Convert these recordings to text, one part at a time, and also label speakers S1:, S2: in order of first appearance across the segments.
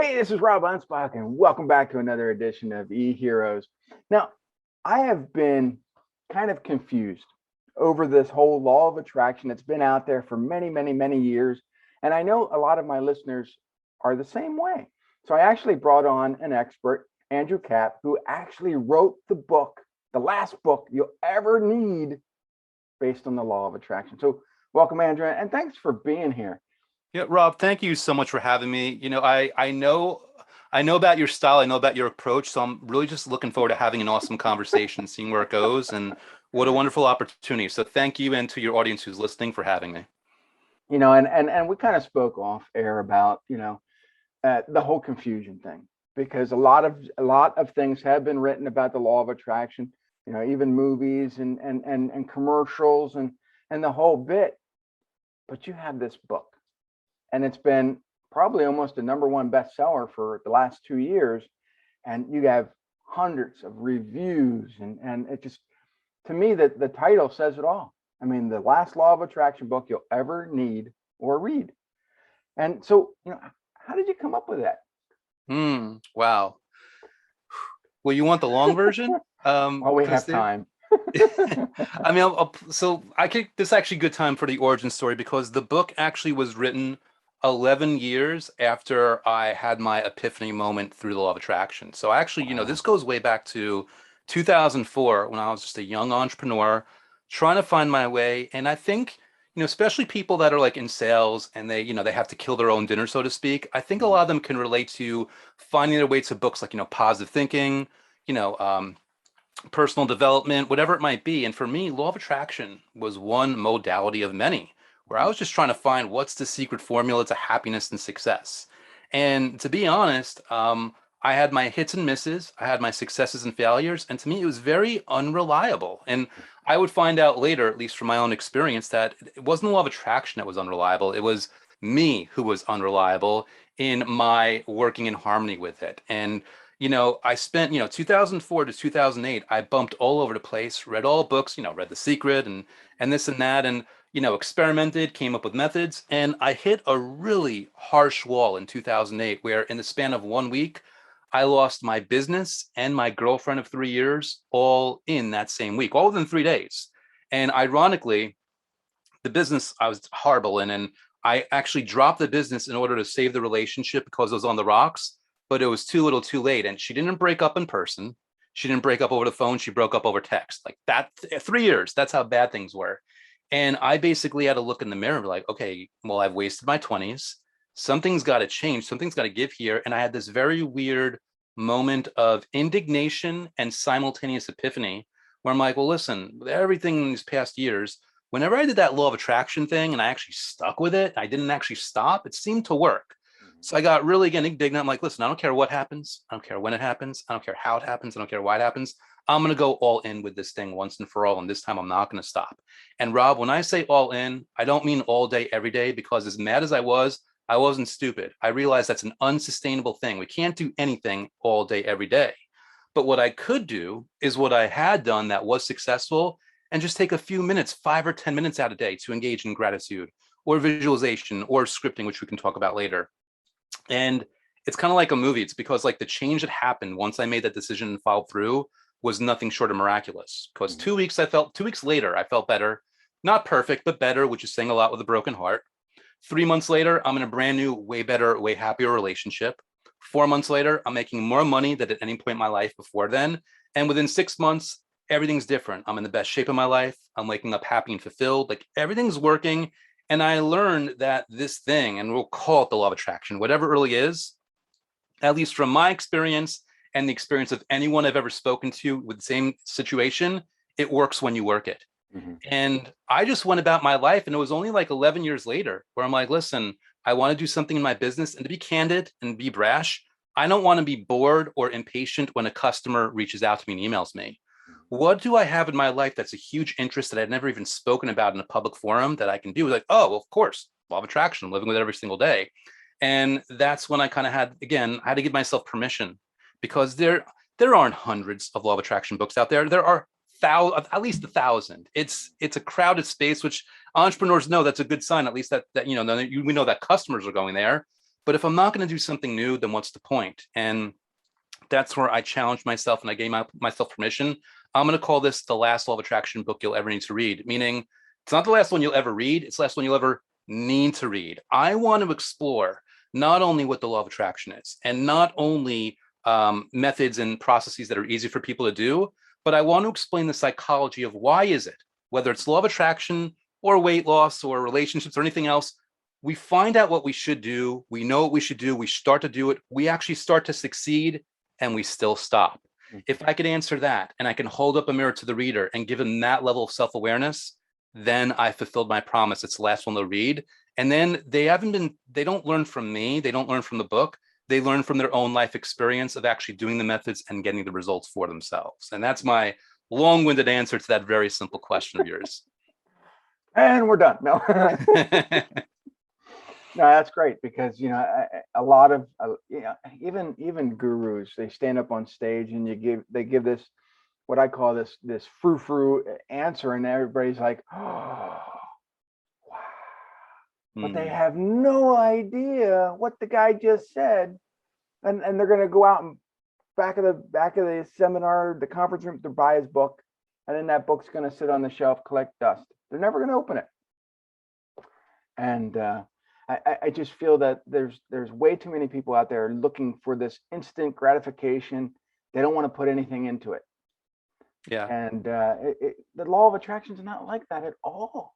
S1: Hey, this is Rob Anspach, and welcome back to another edition of E-Heroes. Now, I have been kind of confused over this whole law of attraction that's been out there for many, many, many years. And I know a lot of my listeners are the same way. So I actually brought on an expert, Andrew Kaplan, who actually wrote the book, the last book you'll ever need based on the law of attraction. So welcome, Andrew, and thanks for being here.
S2: Yeah, Rob, thank you so much for having me. I know about your style, I know about your approach, so I'm really just looking forward to having an awesome conversation, seeing where it goes, and what a wonderful opportunity. So thank you, and to your audience who's listening, for having me.
S1: And we kind of spoke off air about, the whole confusion thing, because a lot of things have been written about the law of attraction, even movies and commercials and the whole bit. But you have this book, and it's been probably almost a number one bestseller for the last 2 years, and you have hundreds of reviews, and it just, to me, that the title says it all. I mean, the last law of attraction book you'll ever need or read. And so, how did you come up with that?
S2: Wow. Well, you want the long version?
S1: Well, we
S2: Because
S1: have
S2: there,
S1: time.
S2: I mean, so I think this is actually a good time for the origin story because the book actually was written 11 years after I had my epiphany moment through the law of attraction. So actually,
S1: Wow.
S2: this goes way back to 2004 when I was just a young entrepreneur trying to find my way. And I think, especially people that are like in sales and they have to kill their own dinner, so to speak. I think a
S1: Mhm.
S2: lot of them can relate to finding their way to books like, positive thinking, you know, um, personal development, whatever it might be. And for me, law of attraction was one modality of many, where I
S1: Mhm.
S2: was just trying to find what's the secret formula to happiness and success. And to be honest, I had my hits and misses, I had my successes and failures, and to me, it was very unreliable. And I would find out later, at least from my own experience, that it wasn't the law of attraction that was unreliable. It was me who was unreliable in my working in harmony with it. And I spent, 2004 to 2008, I bumped all over the place, read all books, read The Secret and this and that, and experimented, came up with methods, and I hit a really harsh wall in 2008 where in the span of 1 week, I lost my business and my girlfriend of 3 years all in that same week, all within 3 days. And ironically, the business I was horrible in, and I actually dropped the business in order to save the relationship because it was on the rocks, but it was too little too late. And she didn't break up in person. She didn't break up over the phone. She broke up over text. Like that, 3 years, that's how bad things were. And I basically had to look in the mirror and be like, okay, well, I've wasted my 20s. Something's got to change. Something's got to give here. And I had this very weird moment of indignation and simultaneous epiphany where I'm like, well, listen, with everything in these past years, whenever I did that law of attraction thing and I actually stuck with it, I didn't actually stop, it seemed to work.
S1: Mhm.
S2: So I got really again indignant. I'm like, listen, I don't care what happens. I don't care when it happens. I don't care how it happens. I don't care why it happens. I'm going to go all in with this thing once and for all. And this time I'm not going to stop. And Rob, when I say all in, I don't mean all day, every day, because as mad as I wasn't stupid. I realized that's an unsustainable thing. We can't do anything all day, every day. But what I could do is what I had done that was successful and just take a few minutes, 5 or 10 minutes out a day to engage in gratitude or visualization or scripting, which we can talk about later. And it's kind of like a movie. It's because like the change that happened once I made that decision and followed through was nothing short of miraculous. Because
S1: Mhm.
S2: 2 weeks later, I felt better. Not perfect, but better, which is saying a lot with a broken heart. 3 months later, I'm in a brand new, way better, way happier relationship. 4 months later, I'm making more money than at any point in my life before then. And within 6 months, everything's different. I'm in the best shape of my life. I'm waking up happy and fulfilled. Like everything's working. And I learned that this thing, and we'll call it the law of attraction, whatever it really is, at least from my experience and the experience of anyone I've ever spoken to with the same situation, it works when you work it.
S1: Mhm.
S2: And I just went about my life. And it was only like 11 years later where I'm like, listen, I want to do something in my business. And to be candid and be brash, I don't want to be bored or impatient when a customer reaches out to me and emails me. What do I have in my life that's a huge interest that I'd never even spoken about in a public forum that I can do? Like, oh, well, of course, law of attraction, I'm living with it every single day. And that's when I kind of had, again, I had to give myself permission because there aren't hundreds of law of attraction books out there. There are at least 1,000. It's a crowded space, which entrepreneurs know that's a good sign. At least that we know that customers are going there. But if I'm not going to do something new, then what's the point? And that's where I challenged myself and I gave myself permission. I'm going to call this the last law of attraction book you'll ever need to read, meaning it's not the last one you'll ever read. It's the last one you'll ever need to read. I want to explore not only what the law of attraction is and not only methods and processes that are easy for people to do, but I want to explain the psychology of why is it, whether it's law of attraction or weight loss or relationships or anything else, we find out what we should do. We know what we should do. We start to do it. We actually start to succeed and we still stop. If I could answer that and I can hold up a mirror to the reader and give them that level of self-awareness, then I fulfilled my promise. It's the last one they'll read. And then they don't learn from me. They don't learn from the book. They learn from their own life experience of actually doing the methods and getting the results for themselves. And that's my long-winded answer to that very simple question of yours.
S1: And we're done. No. No, that's great because a lot of even gurus, they stand up on stage and they give this, what I call this frou-frou answer, and everybody's like, oh, wow, but they have no idea what the guy just said, and they're going to go out and back of the seminar, the conference room, to buy his book, and then that book's going to sit on the shelf, collect dust. They're never going to open it, and I just feel that there's way too many people out there looking for this instant gratification. They don't want to put anything into it.
S2: Yeah.
S1: And the law of attraction is not like that at all.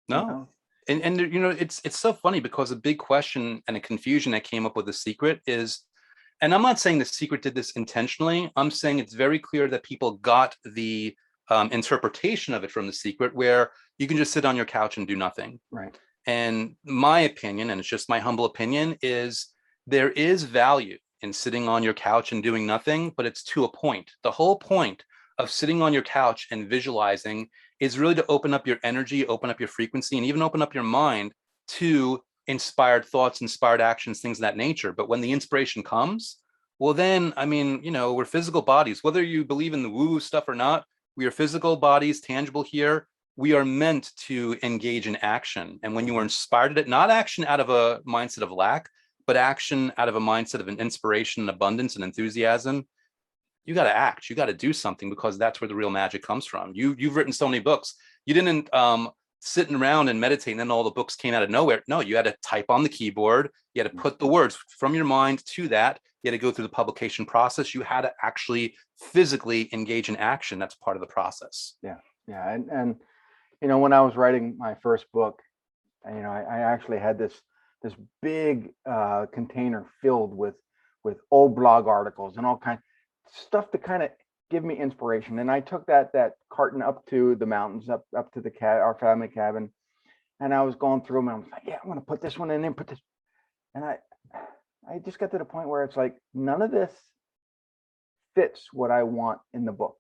S2: No. And it's so funny because a big question and a confusion that came up with The Secret is, and I'm not saying The Secret did this intentionally. I'm saying it's very clear that people got the interpretation of it from The Secret, where you can just sit on your couch and do nothing.
S1: Right.
S2: And my opinion, and it's just my humble opinion, is there is value in sitting on your couch and doing nothing, but it's to a point. The whole point of sitting on your couch and visualizing is really to open up your energy, open up your frequency, and even open up your mind to inspired thoughts, inspired actions, things of that nature. But when the inspiration comes, well, then, we're physical bodies. Whether you believe in the woo-woo stuff or not, we are physical bodies, tangible here. We are meant to engage in action. And when you are inspired at it, not action out of a mindset of lack, but action out of a mindset of an inspiration and abundance and enthusiasm, you got to act. You got to do something, because that's where the real magic comes from. You've written so many books. You didn't sitting around and meditate and then all the books came out of nowhere. No, you had to type on the keyboard. You had to put the words from your mind to that. You had to go through the publication process. You had to actually physically engage in action. That's part of the process.
S1: Yeah. Yeah. And when I was writing my first book, I actually had this big container filled with old blog articles and all kinds of stuff to kind of give me inspiration. And I took that carton up to the mountains, up to our family cabin, and I was going through them, and I was like, yeah, I'm going to put this one in and put this. And I just got to the point where it's like, none of this fits what I want in the book.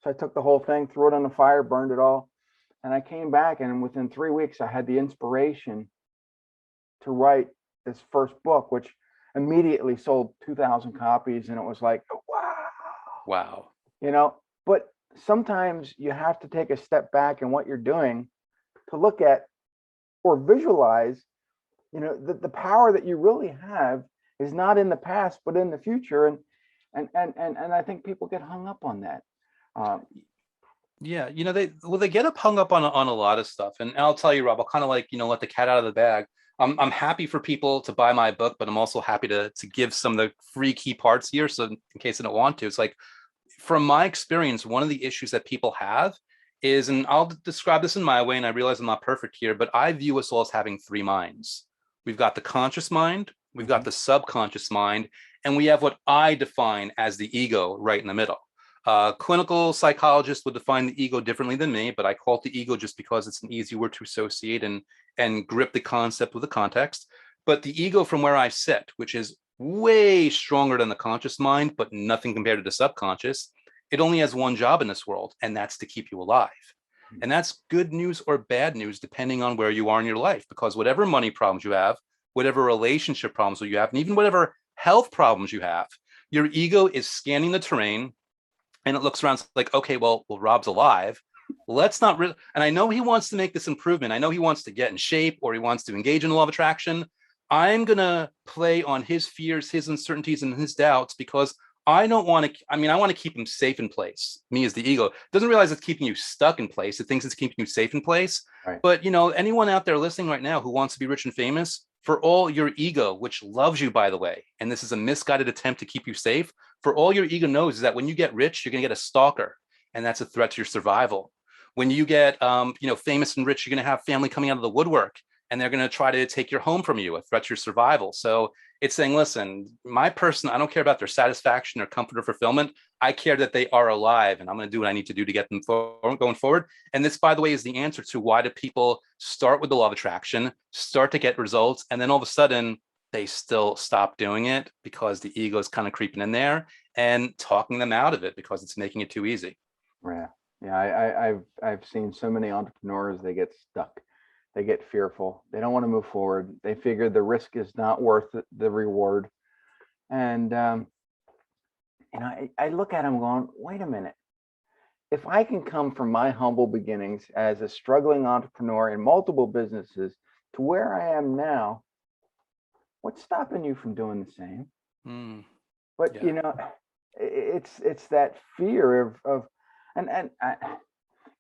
S1: So I took the whole thing, threw it on the fire, burned it all. And I came back, and within 3 weeks, I had the inspiration to write this first book, which immediately sold 2,000 copies. And it was like, wow. But sometimes you have to take a step back in what you're doing to look at or visualize, the power that you really have is not in the past, but in the future. And I think people get hung up on that.
S2: Yeah, they get hung up on a lot of stuff, and I'll tell you, Rob, I'll kind of let the cat out of the bag. I'm happy for people to buy my book, but I'm also happy to give some of the free key parts here. So in case they don't want to, it's like, from my experience, one of the issues that people have is, and I'll describe this in my way, and I realize I'm not perfect here, but I view us all as having three minds. We've got the conscious mind, we've got the subconscious mind, and we have what I define as the ego right in the middle. Clinical psychologists would define the ego differently than me, but I call it the ego just because it's an easy word to associate and grip the concept with the context. But the ego, from where I sit, which is way stronger than the conscious mind, but nothing compared to the subconscious, it only has one job in this world, and that's to keep you alive. And that's good news or bad news, depending on where you are in your life, because whatever money problems you have, whatever relationship problems you have, and even whatever health problems you have, your ego is scanning the terrain. And it looks around like, okay, well, Rob's alive. Let's not really, and I know he wants to make this improvement. I know he wants to get in shape, or he wants to engage in the law of attraction. I'm going to play on his fears, his uncertainties, and his doubts because I don't want to, I mean, I want to keep him safe in place. Me as the ego doesn't realize it's keeping you stuck in place. It thinks it's keeping you safe in place.
S1: Right.
S2: But, anyone out there listening right now who wants to be rich and famous, for all your ego, which loves you, by the way, and this is a misguided attempt to keep you safe, for all your ego knows is that when you get rich, you're going to get a stalker, and that's a threat to your survival. When you get, famous and rich, you're going to have family coming out of the woodwork, and they're going to try to take your home from you, a threat to your survival. So it's saying, listen, my person, I don't care about their satisfaction or comfort or fulfillment. I care that they are alive, and I'm going to do what I need to do to get them going forward. And this, by the way, is the answer to why do people start with the law of attraction, start to get results, and then all of a sudden they still stop doing it because the ego is kind of creeping in there and talking them out of it because it's making it too easy.
S1: Yeah. Yeah. I've seen so many entrepreneurs, they get stuck. They get fearful. They don't want to move forward. They figure the risk is not worth the reward. And, I look at them going, wait a minute. If I can come from my humble beginnings as a struggling entrepreneur in multiple businesses to where I am now, what's stopping you from doing the same? But
S2: Yeah.
S1: it's that fear of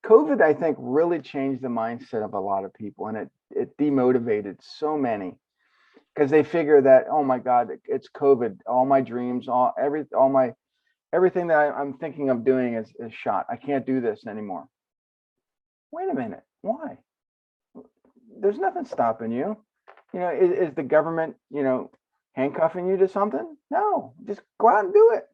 S1: COVID, I think, really changed the mindset of a lot of people, and it demotivated so many because they figure that, oh my God, it's COVID, all my dreams, everything that I'm thinking of doing is shot. I can't do this anymore. Wait a minute, why? There's nothing stopping you. Is the government, handcuffing you to something? No, just go out and do it.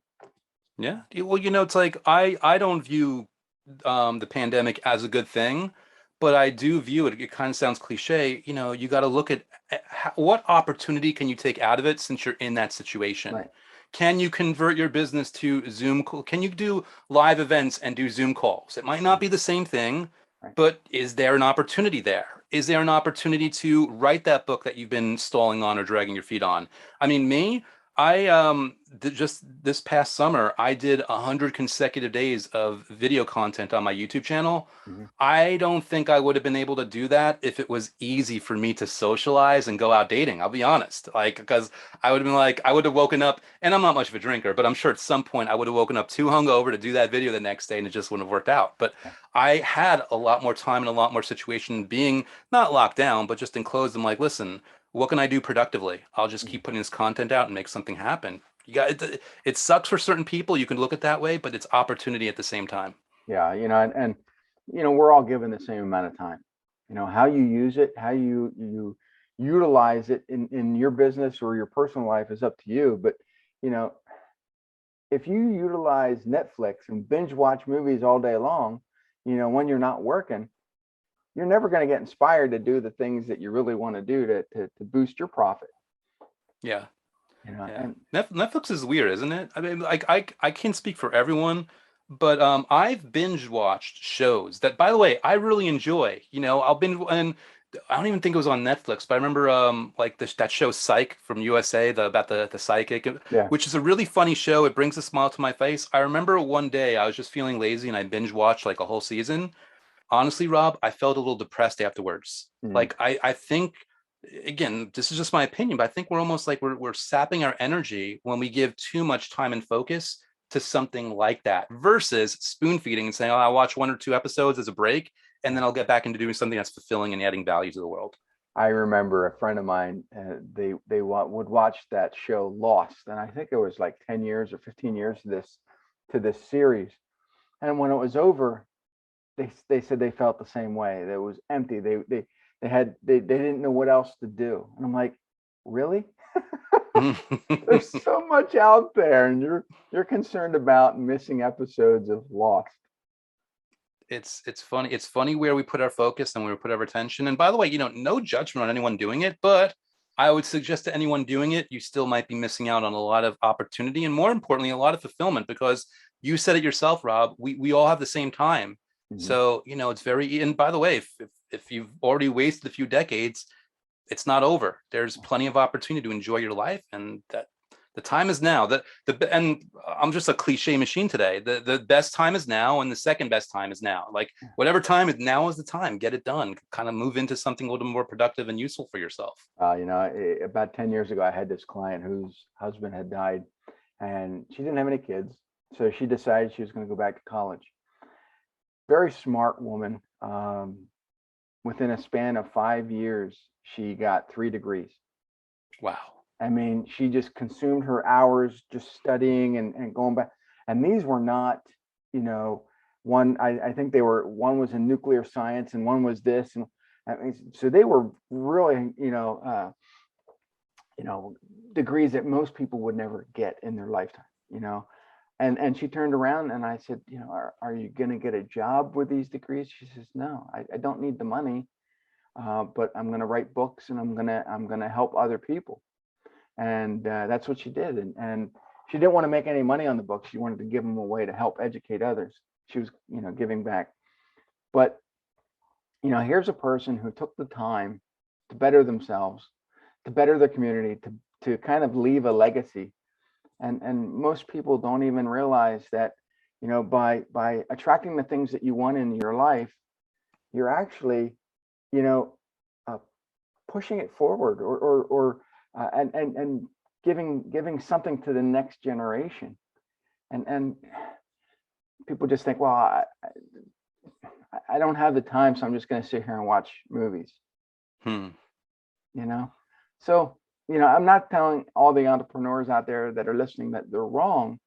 S2: Yeah. Well, it's like I don't view the pandemic as a good thing, but I do view it. It kind of sounds cliche. You got to look at what opportunity can you take out of it since you're in that situation.
S1: Right.
S2: Can you convert your business to Zoom call? Can you do live events and do Zoom calls? It might not be the same thing,
S1: Right.
S2: but is there an opportunity there? Is there an opportunity to write that book that you've been stalling on or dragging your feet on? I mean, me, I just this past summer I did 100 consecutive days of video content on my YouTube channel.
S1: Mhm.
S2: I don't think I would have been able to do that if it was easy for me to socialize and go out dating. I'll be honest. Like, because I would have been like, I would have woken up, and I'm not much of a drinker, but I'm sure at some point I would have woken up too hungover to do that video the next day and it just wouldn't have worked out. But
S1: Yeah.
S2: I had a lot more time and a lot more situation being not locked down, but just enclosed. I'm like, listen, what can I do productively? I'll just keep putting this content out and make something happen. It sucks for certain people. You can look at it that way, but it's opportunity at the same time.
S1: Yeah, and we're all given the same amount of time. How you use it, how you utilize it in your business or your personal life is up to you. But you know, if you utilize Netflix and binge watch movies all day long, when you're not working, you're never going to get inspired to do the things that you really want to do to boost your profit.
S2: Yeah. Yeah.
S1: And
S2: Netflix is weird, isn't it? I mean, like I can't speak for everyone, but I've binge watched shows that, by the way, I really enjoy. I'll binge, and I don't even think it was on Netflix, but I remember like that show Psych from USA, about the psychic,
S1: yeah,
S2: which is a really funny show. It brings a smile to my face. I remember one day I was just feeling lazy and I binge watched like a whole season. Honestly, Rob, I felt a little depressed afterwards.
S1: mm,
S2: Like I think, again, this is just my opinion, but I think we're almost like we're sapping our energy when we give too much time and focus to something like that versus spoon feeding and saying, oh, I'll watch 1 or 2 episodes as a break, and
S1: yeah.
S2: then I'll get back into doing something that's fulfilling and adding value to the world.
S1: I remember a friend of mine, would watch that show Lost, and I think it was like 10 years or 15 years to this series. And when it was over, they said they felt the same way. That it was empty. They didn't know what else to do. And I'm like, really? There's so much out there, and you're concerned about missing episodes of Lost.
S2: It's funny. It's funny where we put our focus and where we put our attention. And by the way, no judgment on anyone doing it, but I would suggest to anyone doing it, you still might be missing out on a lot of opportunity and, more importantly, a lot of fulfillment, because you said it yourself, Rob. We all have the same time.
S1: Mhm.
S2: So, it's very, and by the way, if you've already wasted a few decades, it's not over. There's plenty of opportunity to enjoy your life, and The time is now. And I'm just a cliche machine today. The best time is now, and the second best time is now. Like whatever time is now is the time. Get it done. Kind of move into something a little more productive and useful for yourself.
S1: About 10 years ago, I had this client whose husband had died, and she didn't have any kids. So she decided she was going to go back to college. Very smart woman. Within a span of 5 years, she got 3 degrees.
S2: Wow.
S1: I mean, she just consumed her hours just studying and going back. And these were not, I think one was in nuclear science and one was this. And I mean, so they were really, degrees that most people would never get in their lifetime. And she turned around and I said, are you going to get a job with these degrees? She says, no, I don't need the money, but I'm going to write books and I'm going to help other people. And that's what she did. And she didn't want to make any money on the books. She wanted to give them away to help educate others. She was, giving back. But, here's a person who took the time to better themselves, to better their community, to kind of leave a legacy. And most people don't even realize that, by attracting the things that you want in your life, you're actually, pushing it forward or and giving something to the next generation. And people just think, well, I don't have the time, so I'm just going to sit here and watch movies. So I'm not telling all the entrepreneurs out there that are listening that they're wrong,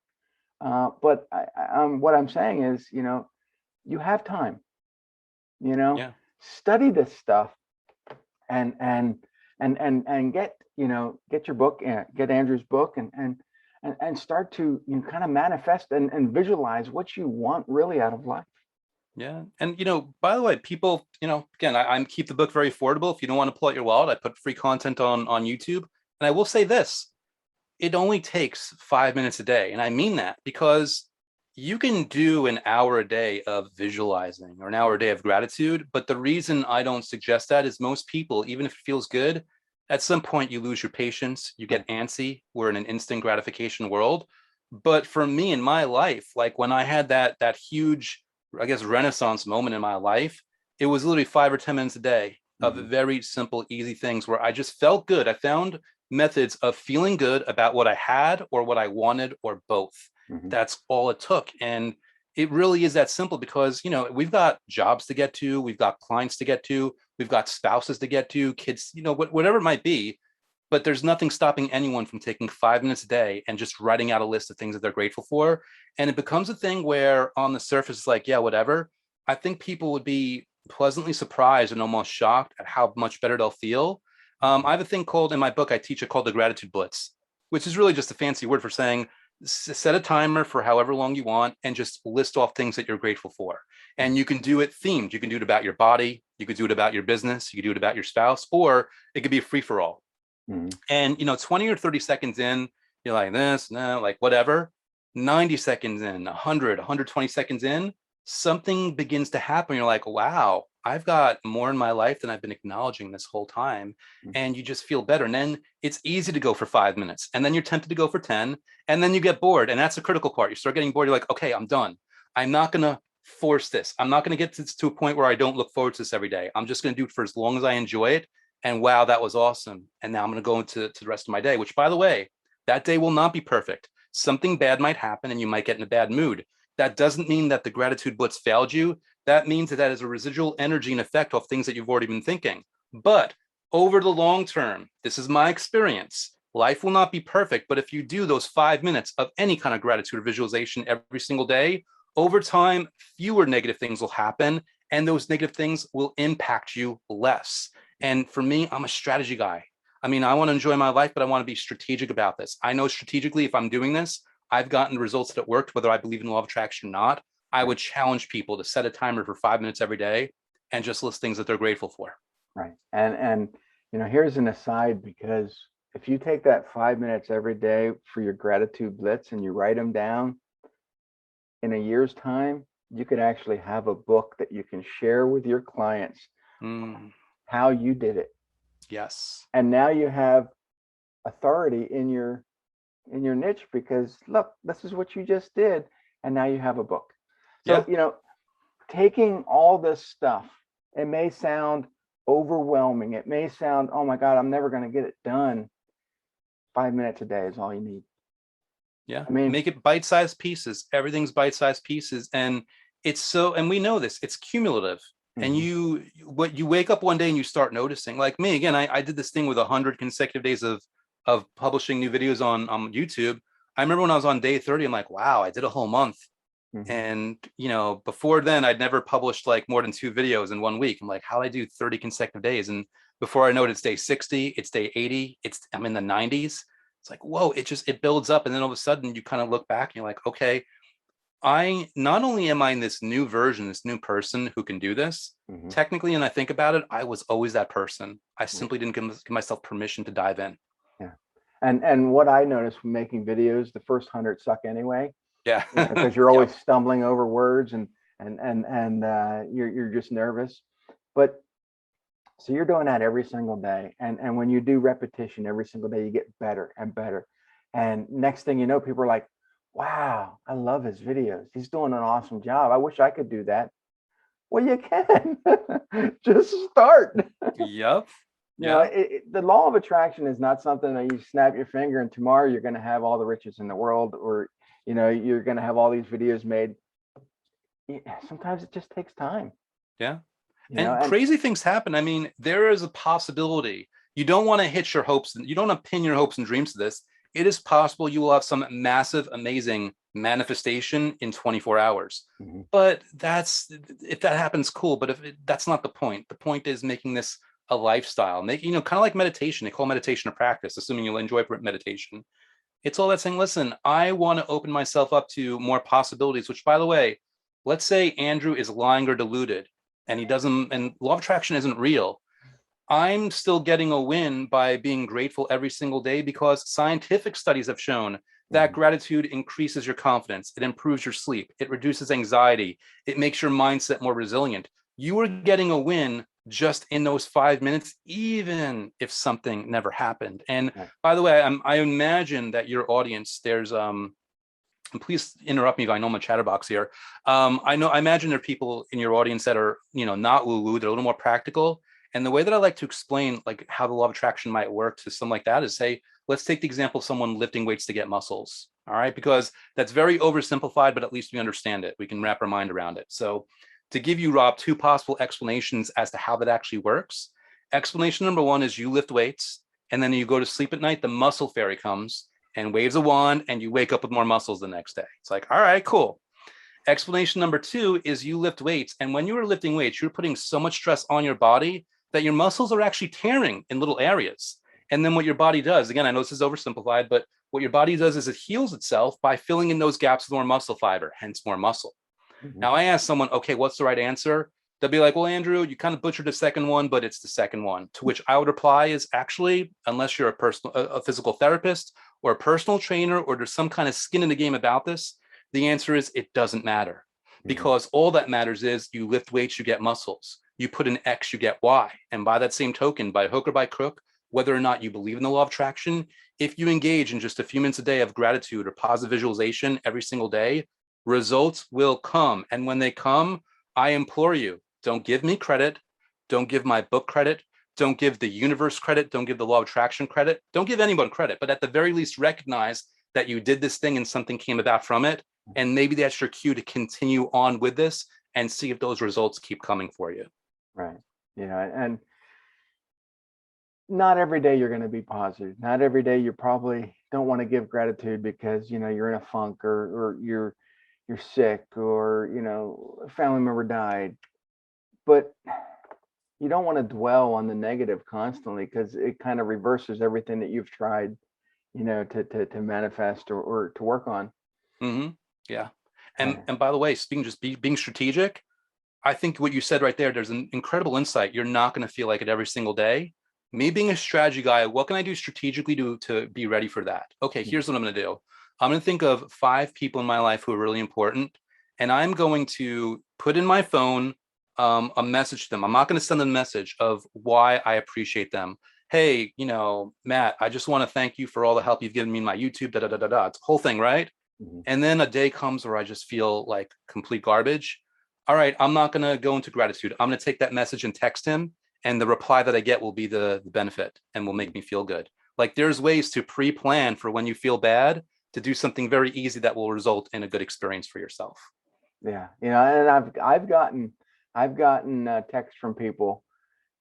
S1: but what I'm saying is, you have time. Study this stuff and get get your book, get Andrew's book, and start to kind of manifest and visualize what you want really out of life.
S2: Yeah. And, by the way, people, again, I keep the book very affordable. If you don't want to pull out your wallet, I put free content on YouTube. And I will say this, it only takes 5 minutes a day. And I mean that because you can do an hour a day of visualizing or an hour a day of gratitude. But the reason I don't suggest that is most people, even if it feels good, at some point you lose your patience, you get antsy. We're in an instant gratification world. But for me in my life, like when I had that huge, I guess, renaissance moment in my life, it was literally 5 or 10 minutes a day of very simple, easy things where I just felt good. I found methods of feeling good about what I had or what I wanted or both. That's all it took. And it really is that simple because, we've got jobs to get to, we've got clients to get to, we've got spouses to get to, kids, whatever it might be. But there's nothing stopping anyone from taking 5 minutes a day and just writing out a list of things that they're grateful for. And it becomes a thing where on the surface, it's like, yeah, whatever. I think people would be pleasantly surprised and almost shocked at how much better they'll feel. I have a thing called, in my book, I teach it called the Gratitude Blitz, which is really just a fancy word for saying, set a timer for however long you want and just list off things that you're grateful for. And you can do it themed. You can do it about your body. You could do it about your business. You could do it about your spouse, or it could be a free for all. And 20 or 30 seconds in, you're like this, no, like whatever. 90 seconds in, 100, 120 seconds in, something begins to happen. You're like, wow, I've got more in my life than I've been acknowledging this whole time. And you just feel better. And then it's easy to go for 5 minutes. And then you're tempted to go for 10. And then you get bored. And that's the critical part. You start getting bored. You're like, okay, I'm done. I'm not going to force this. I'm not going to get to a point where I don't look forward to this every day. I'm just going to do it for as long as I enjoy it. And wow, that was awesome. And now I'm going to go into the rest of my day, which, by the way, that day will not be perfect. Something bad might happen and you might get in a bad mood. That doesn't mean that the Gratitude Blitz failed you. That means that is a residual energy and effect of things that you've already been thinking. But over the long term, this is my experience. Life will not be perfect, but if you do those 5 minutes of any kind of gratitude or visualization every single day, over time, fewer negative things will happen, and those negative things will impact you less. And for me, I'm a strategy guy. I mean, I want to enjoy my life, but I want to be strategic about this. I know strategically, if I'm doing this, I've gotten the results that worked, whether I believe in the law of attraction or not. I would challenge people to set a timer for 5 minutes every day and just list things that they're grateful for.
S1: Right. And here's an aside, because if you take that 5 minutes every day for your Gratitude Blitz and you write them down, in a year's time, you could actually have a book that you can share with your clients how you did it.
S2: Yes.
S1: And now you have authority in your in your niche because look, this is what you just did, and now you have a book. So,
S2: Yeah.
S1: taking all this stuff, it may sound overwhelming. It may sound, oh my God, I'm never going to get it done. 5 minutes a day is all you need.
S2: Yeah.
S1: I mean,
S2: Make it bite-sized pieces. Everything's bite-sized pieces. And and we know this, it's cumulative. And
S1: mhm,
S2: you wake up one day and you start noticing, like me, again, I did this thing with 100 consecutive days of publishing new videos on YouTube. I remember when I was on day 30, I'm like, wow, I did a whole month.
S1: mhm,
S2: And before then, I'd never published like more than 2 videos in 1 week. I'm like, how do I do 30 consecutive days? And before I know it, it's day 60, it's day 80, I'm in the 90s. It's like, whoa, it builds up. And then all of a sudden you kind of look back and you're like, okay, I not only am I in this new version, this new person who can do this,
S1: mhm,
S2: technically, and I think about it, I was always that person. I
S1: right,
S2: simply didn't give myself permission to dive in.
S1: yeah. And what I noticed from making videos, the first 100 suck anyway,
S2: Yeah.
S1: because you're always
S2: Yep.
S1: stumbling over words and you're just nervous. But so you're doing that every single day, and when you do repetition every single day, you get better and better. And next thing you know, people are like, "Wow, I love his videos. He's doing an awesome job. I wish I could do that." Well, you can. Just start.
S2: Yep. Yeah.
S1: The law of attraction is not something that you snap your finger and tomorrow you're going to have all the riches in the world, or you're going to have all these videos made. Sometimes it just takes time.
S2: Yeah. And
S1: And
S2: crazy things happen. I mean, there is a possibility. You don't want to hitch your hopes, and you don't want to pin your hopes and dreams to this. It is possible you will have some massive, amazing manifestation in 24 hours.
S1: mhm,
S2: But if that happens, cool. But that's not the point. The point is making this a lifestyle. Kind of like meditation. They call meditation a practice, assuming you'll enjoy meditation. It's all that saying, listen, I want to open myself up to more possibilities, which, by the way, let's say Andrew is lying or deluded and he doesn't, and law of attraction isn't real. I'm still getting a win by being grateful every single day because scientific studies have shown that
S1: mhm,
S2: gratitude increases your confidence, it improves your sleep, it reduces anxiety, it makes your mindset more resilient. You are getting a win just in those 5 minutes, even if something never happened. And
S1: right,
S2: by the way, I imagine that your audience, there's and please interrupt me if I know I'm a chatterbox here. I imagine there are people in your audience that are, not woo-woo, they're a little more practical. And the way that I like to explain like how the law of attraction might work to something like that is, say, let's take the example of someone lifting weights to get muscles. All right, because that's very oversimplified, but at least we understand it. We can wrap our mind around it. So to give you, Rob, two possible explanations as to how that actually works. Explanation number one is you lift weights and then you go to sleep at night, the muscle fairy comes and waves a wand and you wake up with more muscles the next day. It's like, all right, cool. Explanation number two is you lift weights. And when you are lifting weights, you're putting so much stress on your body that your muscles are actually tearing in little areas. And then what your body does, again, I know this is oversimplified, but what your body does is it heals itself by filling in those gaps with more muscle fiber, hence more muscle.
S1: mhm,
S2: Now I ask someone, okay, what's the right answer? They'll be like, well, Andrew, you kind of butchered the second one, but it's the second one. To which I would reply is actually, unless you're a physical therapist or a personal trainer, or there's some kind of skin in the game about this, the answer is it doesn't matter.
S1: mhm,
S2: Because all that matters is you lift weights, you get muscles. You put an X, you get Y. And by that same token, by hook or by crook, whether or not you believe in the law of attraction, if you engage in just a few minutes a day of gratitude or positive visualization every single day, results will come. And when they come, I implore you, don't give me credit. Don't give my book credit. Don't give the universe credit. Don't give the law of attraction credit. Don't give anyone credit. But at the very least, recognize that you did this thing and something came about from it. And maybe that's your cue to continue on with this and see if those results keep coming for you.
S1: right. And not every day you're going to be positive. Not every day you probably don't want to give gratitude because you're in a funk, or you're sick, or a family member died. But you don't want to dwell on the negative constantly because it kind of reverses everything that you've tried, to manifest, or to work on.
S2: Mm-hmm. Yeah. And
S1: Uh,
S2: and by the way, speaking just being strategic, I think what you said right there's an incredible insight. You're not going to feel like it every single day. Me being a strategy guy, what can I do strategically to be ready for that? Okay,
S1: mhm,
S2: here's what I'm going to do. I'm going to think of 5 people in my life who are really important, and I'm going to put in my phone a message to them. I'm not going to send them a message of why I appreciate them. hey, Matt, I just want to thank you for all the help you've given me in my YouTube, da da da da da. It's a whole thing, right?
S1: Mhm.
S2: And then a day comes where I just feel like complete garbage. All right, I'm not going to go into gratitude. I'm going to take that message and text him. And the reply that I get will be the benefit and will make me feel good. Like there's ways to pre-plan for when you feel bad to do something very easy that will result in a good experience for yourself.
S1: Yeah, and I've gotten texts from people,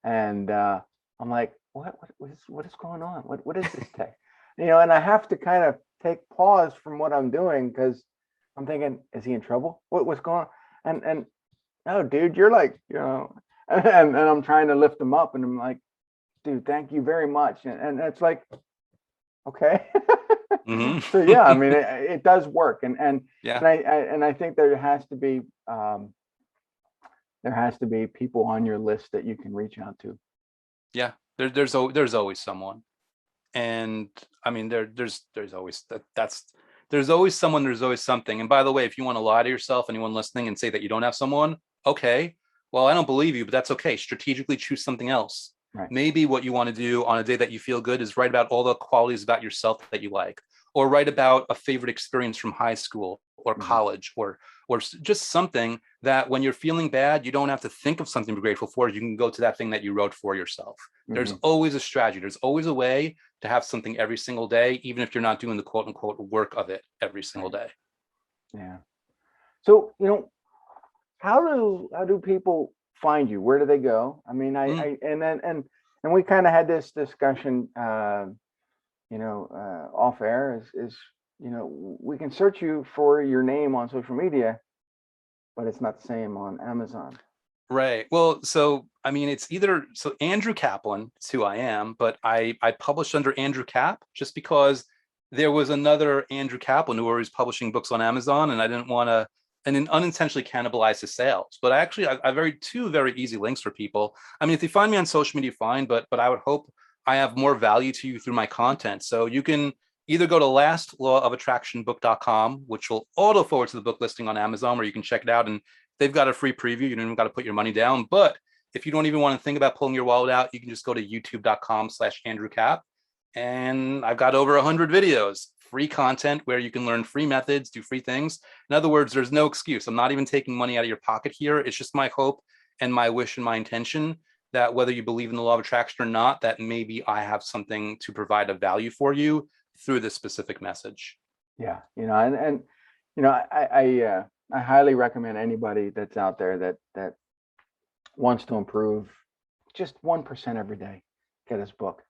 S1: and I'm like, what is going on? What is this text? And I have to kind of take pause from what I'm doing because I'm thinking, is he in trouble? What's going on? And no, dude, you're like, and I'm trying to lift him up, and I'm like, dude, thank you very much, and it's like, okay.
S2: Hmm.
S1: So yeah, I mean, it does work, and
S2: Yeah.
S1: I think there has to be people on your list that you can reach out to.
S2: Yeah. There's always someone. And I mean, there's always there's always someone, there's always something. And by the way, if you want to lie to yourself, anyone listening, and say that you don't have someone, okay, well, I don't believe you, but that's okay. Strategically choose something else.
S1: Right.
S2: Maybe what you want to do on a day that you feel good is write about all the qualities about yourself that you like, or write about a favorite experience from high school or
S1: Hmm.
S2: college, or just something that when you're feeling bad, you don't have to think of something to be grateful for. You can go to that thing that you wrote for yourself. There's
S1: Hmm.
S2: always a strategy. There's always a way to have something every single day, even if you're not doing the quote unquote work of it every single
S1: Right.
S2: day.
S1: Yeah. So, how do people find you? Where do they go? I mean,
S2: Mm,
S1: and we kind of had this discussion, off air. Is we can search you for your name on social media, but it's not the same on Amazon.
S2: right. Well, so I mean, it's either so Andrew Kaplan is who I am, but I published under Andrew Cap just because there was another Andrew Kaplan who was publishing books on Amazon, and I didn't want to and then unintentionally cannibalize his sales. But I very two very easy links for people. I mean, if you find me on social media, fine, but I would hope I have more value to you through my content. So you can either go to lastlawofattractionbook.com, which will auto forward to the book listing on Amazon, where you can check it out, and they've got a free preview. You don't even got to put your money down. But if you don't even want to think about pulling your wallet out, you can just go to youtube.com/Andrew Cap. And I've got over 100 videos, free content where you can learn free methods, do free things. In other words, there's no excuse. I'm not even taking money out of your pocket here. It's just my hope and my wish and my intention that whether you believe in the law of attraction or not, that maybe I have something to provide a value for you through this specific message.
S1: Yeah, and I highly recommend anybody that's out there that wants to improve just 1% every day, get his book,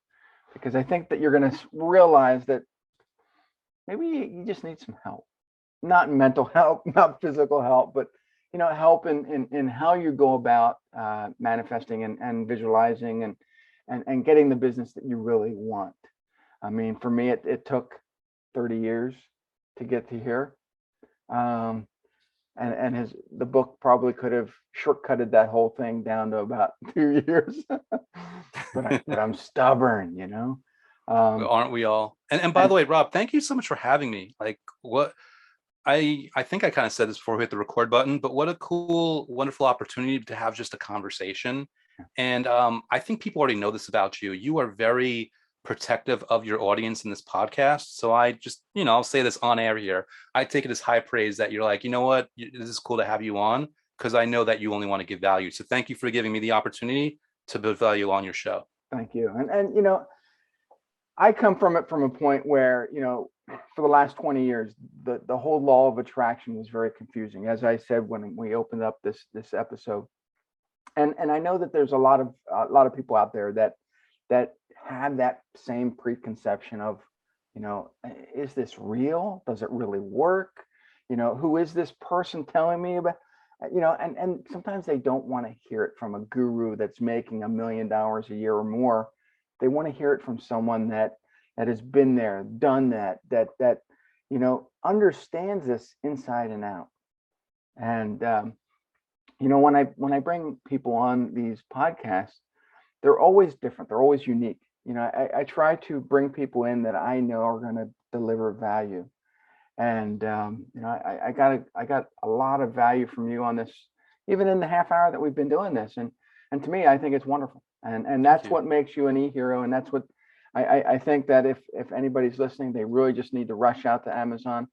S1: because I think that you're going to realize that maybe you just need some help, not mental help, not physical help, but help in how you go about manifesting and visualizing and getting the business that you really want. I mean, for me, it took 30 years to get to here. Um, and the book probably could have shortcutted that whole thing down to about 2 years. but I'm stubborn.
S2: Well,
S1: Um,
S2: aren't we all? And by the
S1: and
S2: way, Rob, thank you so much for having me. Like what I think I kind of said this before we hit the record button, but what a cool, wonderful opportunity to have just a conversation. And I think people already know this about you. You are very protective of your audience in this podcast. So I just, I'll say this on air here. I take it as high praise that you're like, you know what, this is cool to have you on because I know that you only want to give value. So thank you for giving me the opportunity to build value on your show.
S1: thank you. And I come from it from a point where, for the last 20 years, the whole law of attraction was very confusing. As I said when we opened up this episode, and I know that there's a lot of people out there that have that same preconception of, is this real? Does it really work? Who is this person telling me about? And sometimes they don't want to hear it from a guru that's making $1 million a year or more. They want to hear it from someone that has been there, done that understands this inside and out. And when I bring people on these podcasts, they're always different. They're always unique. I try to bring people in that I know are going to deliver value. And I got a lot of value from you on this, even in the half hour that we've been doing this. And to me, I think it's wonderful. And
S2: Thank
S1: that's
S2: you.
S1: what makes you an e-hero. And that's what I think that if anybody's listening, they really just need to rush out to Amazon,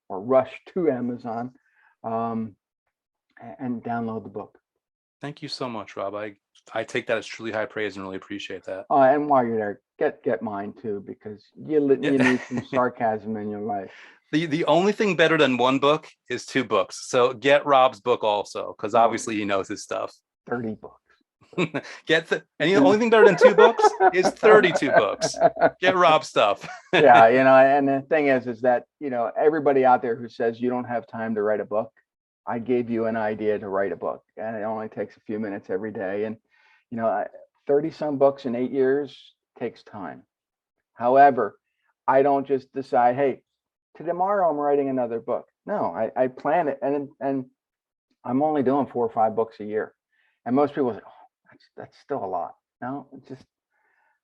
S1: or rush to Amazon, um, and download the book.
S2: Thank you so much, Rob. I take that as truly high praise and really appreciate that.
S1: And while you're there, get mine too, because you need some
S2: Yeah.
S1: sarcasm in your life.
S2: The only thing better than one book is two books. So get Rob's book also, because
S1: Oh,
S2: obviously he knows his stuff.
S1: 30 books.
S2: And the only thing better than two books is 32 books. Get Rob's stuff.
S1: Yeah, and the thing is that, everybody out there who says you don't have time to write a book, I gave you an idea to write a book, and it only takes a few minutes every day. And, 30 some books in 8 years takes time. However, I don't just decide, hey, tomorrow I'm writing another book. No, I plan it, and I'm only doing 4 or 5 books a year. And most people say, oh, that's still a lot. No, it's just,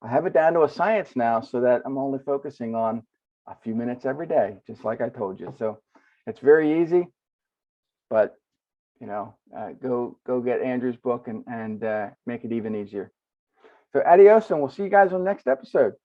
S1: I have it down to a science now, so that I'm only focusing on a few minutes every day, just like I told you. So it's very easy, but go get Andrew's book and make it even easier. So adios, and we'll see you guys on the next episode.